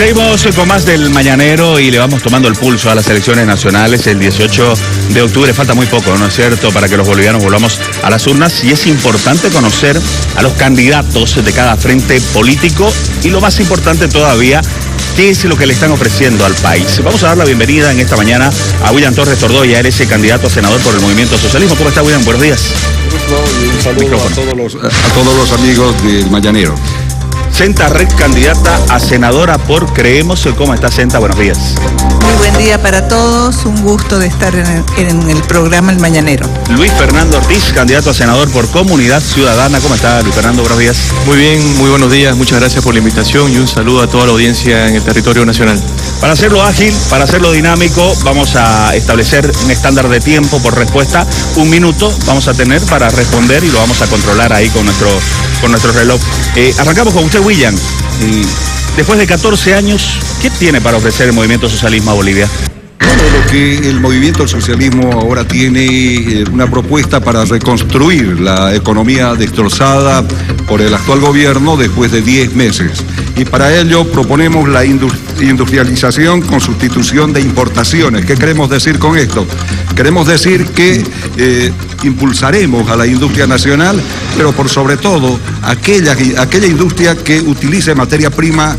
Seguimos con más del Mañanero y le vamos tomando el pulso a las elecciones nacionales el 18 de octubre. Falta muy poco, ¿no es cierto?, para que los bolivianos volvamos a las urnas, y es importante conocer a los candidatos de cada frente político y, lo más importante todavía, qué es lo que le están ofreciendo al país. Vamos a dar la bienvenida en esta mañana a William Torres Tordoya. Él es el candidato a senador por el Movimiento Socialismo. ¿Cómo está, William? Buenos días. Y un saludo a todos los amigos del Mañanero. Senta Red, candidata a senadora por Creemos. ¿Cómo está, Senta? Buenos días. Muy buen día para todos, un gusto de estar en el programa El Mañanero. Luis Fernando Ortiz, candidato a senador por Comunidad Ciudadana. ¿Cómo está, Luis Fernando? Buenos días. Muy bien, muy buenos días, muchas gracias por la invitación y un saludo a toda la audiencia en el territorio nacional. Para hacerlo ágil, para hacerlo dinámico, vamos a establecer un estándar de tiempo por respuesta. 1 minuto vamos a tener para responder y lo vamos a controlar ahí con nuestro reloj. Arrancamos con usted, William. Después de 14 años, ¿qué tiene para ofrecer el Movimiento Socialismo a Bolivia? Bueno, lo que el Movimiento Socialismo ahora tiene una propuesta para reconstruir la economía destrozada por el actual gobierno después de 10 meses. Y para ello proponemos la industrialización con sustitución de importaciones. ¿Qué queremos decir con esto? Queremos decir que impulsaremos a la industria nacional, pero por sobre todo aquella industria que utilice materia prima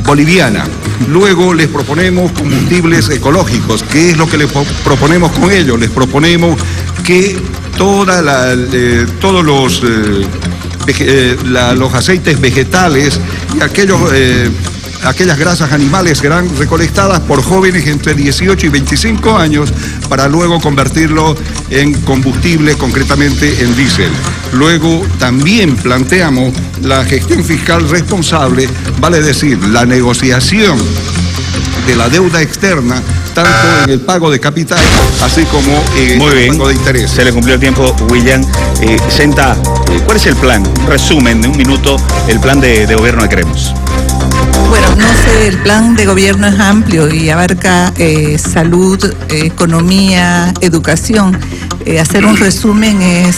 boliviana. Luego les proponemos combustibles ecológicos. ¿Qué es lo que les proponemos con ello? Les proponemos que todos los aceites vegetales y aquellas grasas animales serán recolectadas por jóvenes entre 18 y 25 años para luego convertirlo en combustible, concretamente en diésel. Luego también planteamos la gestión fiscal responsable, vale decir, la negociación de la deuda externa, tanto en el pago de capital, así como en el pago de interés. Se le cumplió el tiempo, William. Senta, ¿cuál es el plan? Resumen de 1 minuto, el plan de gobierno de Creemos. Bueno, no sé, el plan de gobierno es amplio y abarca salud, economía, educación. Hacer un resumen es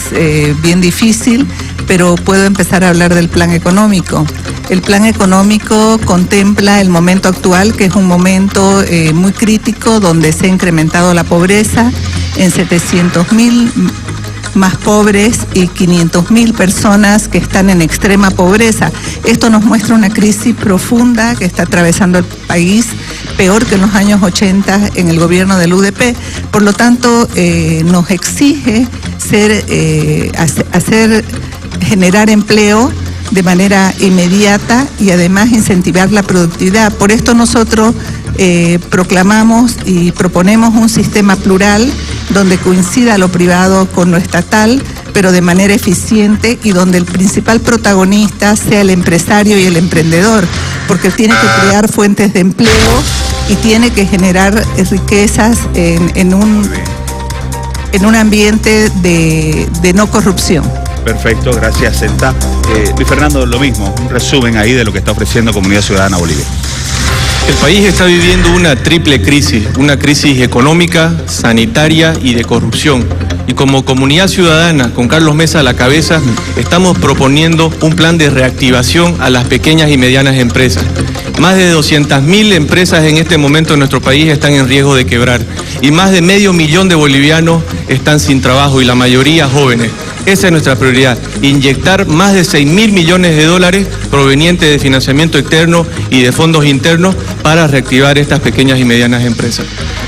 bien difícil, pero puedo empezar a hablar del plan económico. El plan económico contempla el momento actual, que es un momento muy crítico, donde se ha incrementado la pobreza en 700.000 más pobres y 500.000 personas que están en extrema pobreza. Esto nos muestra una crisis profunda que está atravesando el país, peor que en los años 80 en el gobierno del UDP. Por lo tanto, nos exige generar empleo de manera inmediata y además incentivar la productividad. Por esto nosotros proclamamos y proponemos un sistema plural donde coincida lo privado con lo estatal, pero de manera eficiente, y donde el principal protagonista sea el empresario y el emprendedor, porque tiene que crear fuentes de empleo y tiene que generar riquezas en un ambiente de no corrupción. Perfecto, gracias, Senta. Luis Fernando, lo mismo, un resumen ahí de lo que está ofreciendo Comunidad Ciudadana Bolivia. El país está viviendo una triple crisis, una crisis económica, sanitaria y de corrupción. Y como Comunidad Ciudadana, con Carlos Mesa a la cabeza, estamos proponiendo un plan de reactivación a las pequeñas y medianas empresas. Más de 200.000 empresas en este momento en nuestro país están en riesgo de quebrar y más de 500.000 de bolivianos están sin trabajo, y la mayoría jóvenes. Esa es nuestra prioridad, inyectar más de 6.000 millones de dólares provenientes de financiamiento externo y de fondos internos para reactivar estas pequeñas y medianas empresas.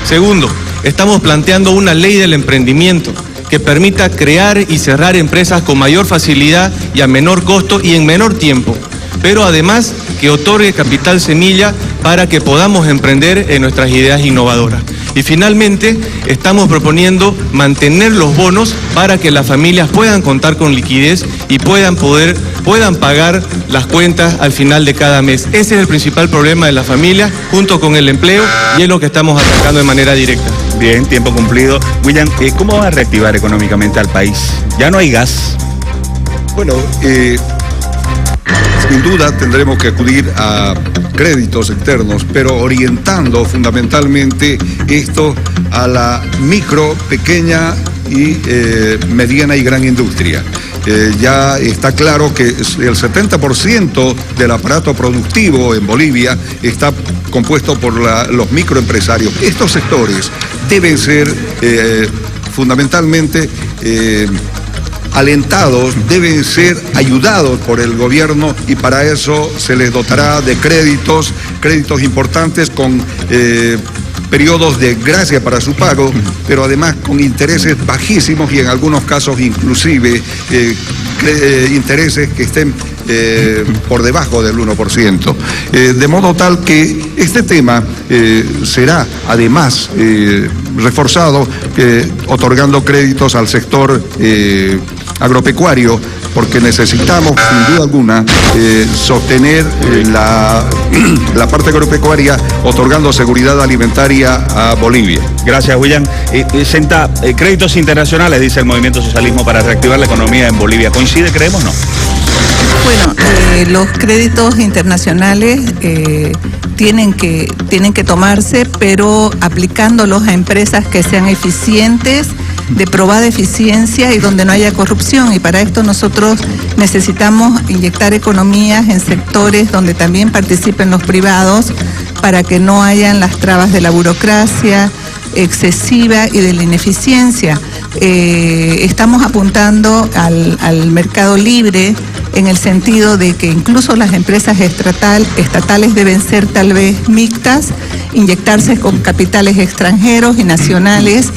Segundo, estamos planteando una ley del emprendimiento que permita crear y cerrar empresas con mayor facilidad y a menor costo y en menor tiempo, pero además que otorgue capital semilla para que podamos emprender en nuestras ideas innovadoras. Y finalmente, estamos proponiendo mantener los bonos para que las familias puedan contar con liquidez y puedan pagar las cuentas al final de cada mes. Ese es el principal problema de las familias, junto con el empleo, y es lo que estamos atacando de manera directa. Bien, tiempo cumplido. William, ¿cómo va a reactivar económicamente al país? Ya no hay gas. Bueno, sin duda tendremos que acudir a créditos externos, pero orientando fundamentalmente esto a la micro, pequeña y mediana y gran industria. Ya está claro que el 70% del aparato productivo en Bolivia está compuesto por los microempresarios. Estos sectores deben ser fundamentalmente alentados, deben ser ayudados por el gobierno, y para eso se les dotará de créditos importantes con periodos de gracia para su pago, pero además con intereses bajísimos y en algunos casos inclusive intereses que estén por debajo del 1%. De modo tal que este tema será además reforzado otorgando créditos al sector agropecuario, porque necesitamos, sin duda alguna, sostener la parte agropecuaria, otorgando seguridad alimentaria a Bolivia. Gracias, William. Senta, créditos internacionales, dice el Movimiento Socialismo, para reactivar la economía en Bolivia. ¿Coincide, creemos, no? Bueno, los créditos internacionales tienen que tomarse, pero aplicándolos a empresas que sean eficientes, de probada eficiencia y donde no haya corrupción. Y para esto nosotros necesitamos inyectar economías en sectores donde también participen los privados, para que no hayan las trabas de la burocracia excesiva y de la ineficiencia. Estamos apuntando al mercado libre, en el sentido de que incluso las empresas estatales deben ser tal vez mixtas, inyectarse con capitales extranjeros y nacionales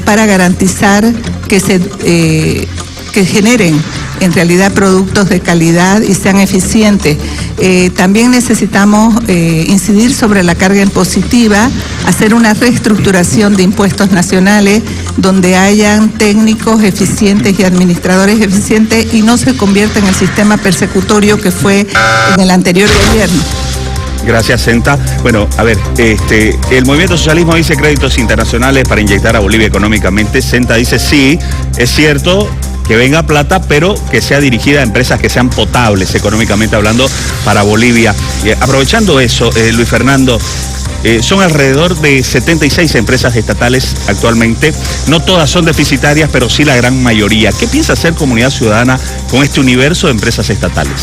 para garantizar que generen en realidad productos de calidad y sean eficientes. También necesitamos incidir sobre la carga impositiva, hacer una reestructuración de impuestos nacionales donde hayan técnicos eficientes y administradores eficientes, y no se convierta en el sistema persecutorio que fue en el anterior gobierno. Gracias, Senta. Bueno, a ver, el Movimiento Socialismo dice créditos internacionales para inyectar a Bolivia económicamente. Senta dice sí, es cierto, que venga plata, pero que sea dirigida a empresas que sean potables, económicamente hablando, para Bolivia. Aprovechando eso, Luis Fernando, son alrededor de 76 empresas estatales actualmente. No todas son deficitarias, pero sí la gran mayoría. ¿Qué piensa hacer Comunidad Ciudadana con este universo de empresas estatales?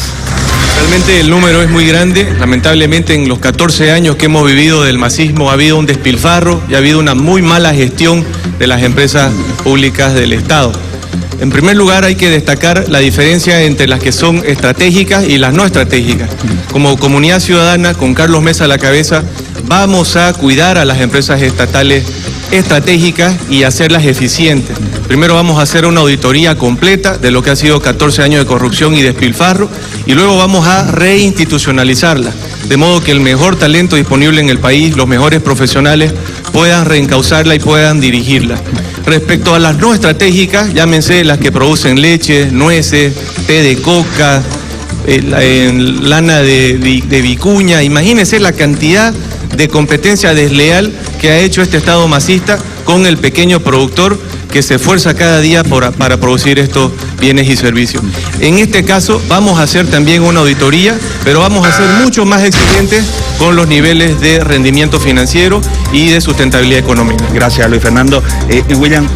Realmente el número es muy grande. Lamentablemente, en los 14 años que hemos vivido del masismo ha habido un despilfarro y ha habido una muy mala gestión de las empresas públicas del Estado. En primer lugar, hay que destacar la diferencia entre las que son estratégicas y las no estratégicas. Como Comunidad Ciudadana, con Carlos Mesa a la cabeza, vamos a cuidar a las empresas estatales estratégicas y hacerlas eficientes. Primero vamos a hacer una auditoría completa de lo que ha sido 14 años de corrupción y despilfarro, y luego vamos a reinstitucionalizarla, de modo que el mejor talento disponible en el país, los mejores profesionales, puedan reencauzarla y puedan dirigirla. Respecto a las no estratégicas, llámense las que producen leche, nueces, té de coca, lana de vicuña, imagínense la cantidad de competencia desleal que ha hecho este Estado masista con el pequeño productor que se esfuerza cada día para producir estos bienes y servicios. En este caso vamos a hacer también una auditoría, pero vamos a ser mucho más exigentes con los niveles de rendimiento financiero y de sustentabilidad económica. Gracias, Luis Fernando. William,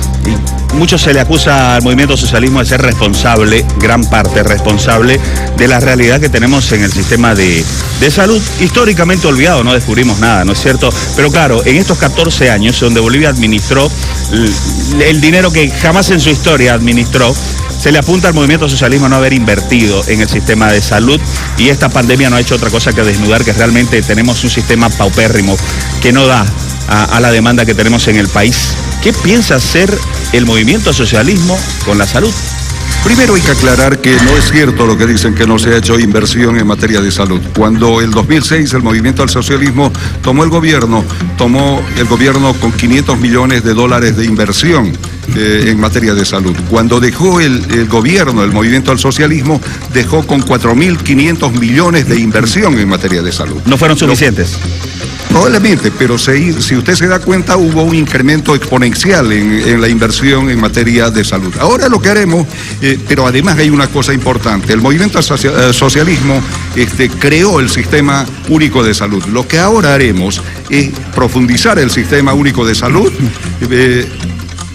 mucho se le acusa al Movimiento Socialismo de ser responsable, gran parte responsable, de la realidad que tenemos en el sistema de salud, históricamente olvidado, no descubrimos nada, ¿no es cierto? Pero claro, en estos 14 años donde Bolivia administró el dinero que jamás en su historia administró, se le apunta al Movimiento Socialismo no haber invertido en el sistema de salud, y esta pandemia no ha hecho otra cosa que desnudar que realmente tenemos un sistema paupérrimo que no da a la demanda que tenemos en el país. ¿Qué piensa hacer el Movimiento Socialismo con la salud? Primero hay que aclarar que no es cierto lo que dicen, que no se ha hecho inversión en materia de salud. Cuando en 2006 el Movimiento al Socialismo tomó el gobierno con $500 millones de inversión en materia de salud. Cuando dejó el gobierno, el Movimiento al Socialismo dejó con 4.500 millones de inversión en materia de salud. ¿No fueron suficientes? Probablemente, pero si usted se da cuenta, hubo un incremento exponencial en la inversión en materia de salud. Ahora lo que haremos, pero además hay una cosa importante, el Movimiento al Socialismo creó el Sistema Único de Salud. Lo que ahora haremos es profundizar el Sistema Único de Salud,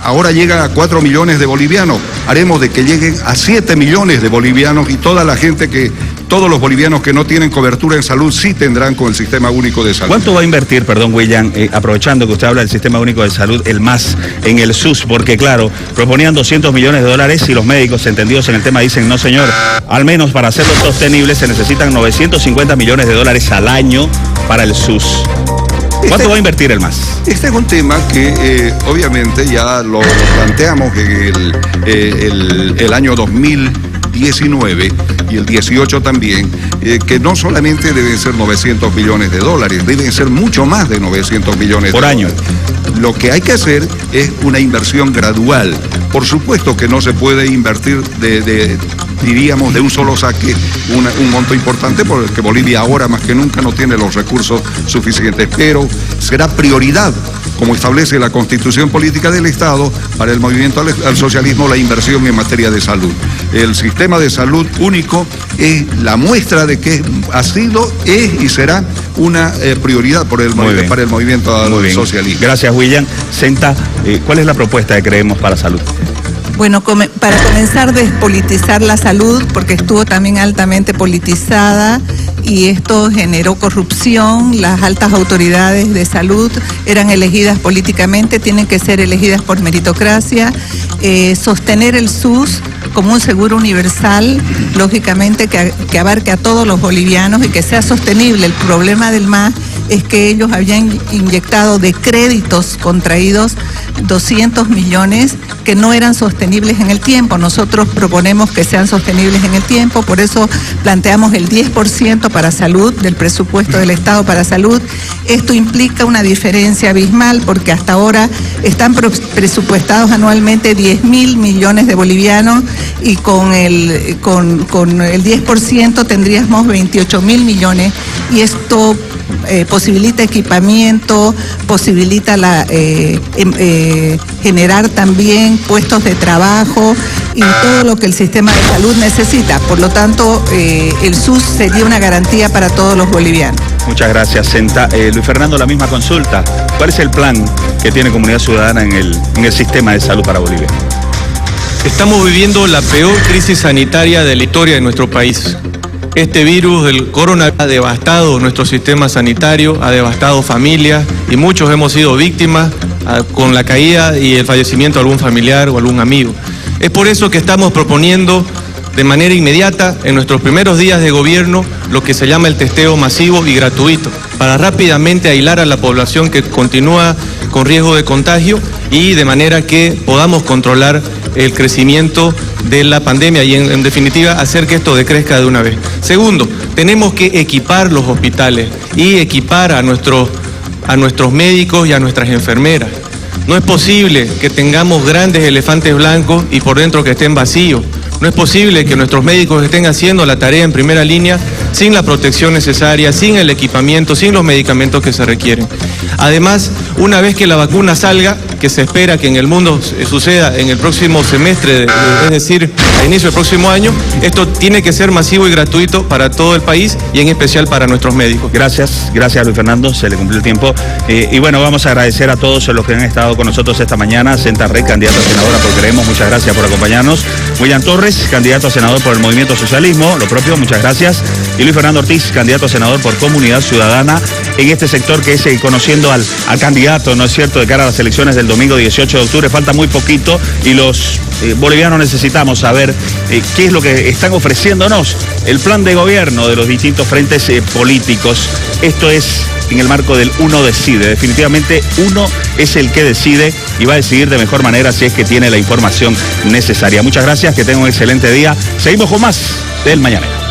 ahora llegan a 4 millones de bolivianos, haremos de que lleguen a 7 millones de bolivianos y todos los bolivianos que no tienen cobertura en salud sí tendrán con el Sistema Único de Salud. ¿Cuánto va a invertir, perdón, William, aprovechando que usted habla del Sistema Único de Salud, el MAS, en el SUS? Porque claro, proponían 200 millones de dólares y los médicos entendidos en el tema dicen, no señor, al menos para hacerlo sostenible se necesitan 950 millones de dólares al año para el SUS. ¿Cuánto va a invertir el MAS? Este es un tema que obviamente ya lo planteamos en el año 2019 y el 18 también, que no solamente deben ser 900 millones de dólares, deben ser mucho más de 900 millones por de año. Dólares. Lo que hay que hacer es una inversión gradual. Por supuesto que no se puede invertir diríamos, de un solo saque un monto importante, porque Bolivia ahora más que nunca no tiene los recursos suficientes, pero será prioridad, como establece la Constitución Política del Estado, para el movimiento al socialismo, la inversión en materia de salud. El sistema de salud único es la muestra de que ha sido, es y será una prioridad para el movimiento al socialismo. Gracias, William. Senta, ¿cuál es la propuesta que creemos para salud? Bueno, para comenzar, despolitizar la salud, porque estuvo también altamente politizada y esto generó corrupción. Las altas autoridades de salud eran elegidas políticamente, tienen que ser elegidas por meritocracia. Sostener el SUS como un seguro universal, lógicamente que abarque a todos los bolivianos y que sea sostenible. El problema del MAS es que ellos habían inyectado de créditos contraídos 200 millones que no eran sostenibles en el tiempo. Nosotros proponemos que sean sostenibles en el tiempo, por eso planteamos el 10% para salud, del presupuesto del Estado para salud. Esto implica una diferencia abismal porque hasta ahora están presupuestados anualmente 10.000 millones de bolivianos y con el 10% tendríamos 28.000 millones y esto posibilita equipamiento, posibilita generar también puestos de trabajo y todo lo que el sistema de salud necesita. Por lo tanto, el SUS sería una garantía para todos los bolivianos. Muchas gracias, Senta. Luis Fernando, la misma consulta. ¿Cuál es el plan que tiene Comunidad Ciudadana en el sistema de salud para Bolivia? Estamos viviendo la peor crisis sanitaria de la historia de nuestro país. Este virus del coronavirus ha devastado nuestro sistema sanitario, ha devastado familias y muchos hemos sido víctimas con la caída y el fallecimiento de algún familiar o algún amigo. Es por eso que estamos proponiendo de manera inmediata, en nuestros primeros días de gobierno, lo que se llama el testeo masivo y gratuito, para rápidamente aislar a la población que continúa con riesgo de contagio y de manera que podamos controlar el crecimiento de la pandemia y en definitiva hacer que esto decrezca de una vez. Segundo, tenemos que equipar los hospitales y equipar a nuestros médicos y a nuestras enfermeras. No es posible que tengamos grandes elefantes blancos y por dentro que estén vacíos. No es posible que nuestros médicos estén haciendo la tarea en primera línea sin la protección necesaria, sin el equipamiento, sin los medicamentos que se requieren. Además, una vez que la vacuna salga, que se espera que en el mundo suceda en el próximo semestre, es decir, a inicio del próximo año, esto tiene que ser masivo y gratuito para todo el país y en especial para nuestros médicos. Gracias Luis Fernando, se le cumplió el tiempo. Y bueno, vamos a agradecer a todos los que han estado con nosotros esta mañana. Senta Rey, candidata a senadora por Creemos, muchas gracias por acompañarnos. William Torres, candidato a senador por el Movimiento Socialismo, lo propio, muchas gracias. Y Luis Fernando Ortiz, candidato a senador por Comunidad Ciudadana, en este sector que es conociendo al candidato, ¿no es cierto?, de cara a las elecciones del domingo 18 de octubre, falta muy poquito y los bolivianos necesitamos saber qué es lo que están ofreciéndonos, el plan de gobierno de los distintos frentes políticos. Esto es en el marco del uno decide. Definitivamente uno es el que decide y va a decidir de mejor manera si es que tiene la información necesaria. Muchas gracias, que tengan un excelente día. Seguimos con más del Mañanero.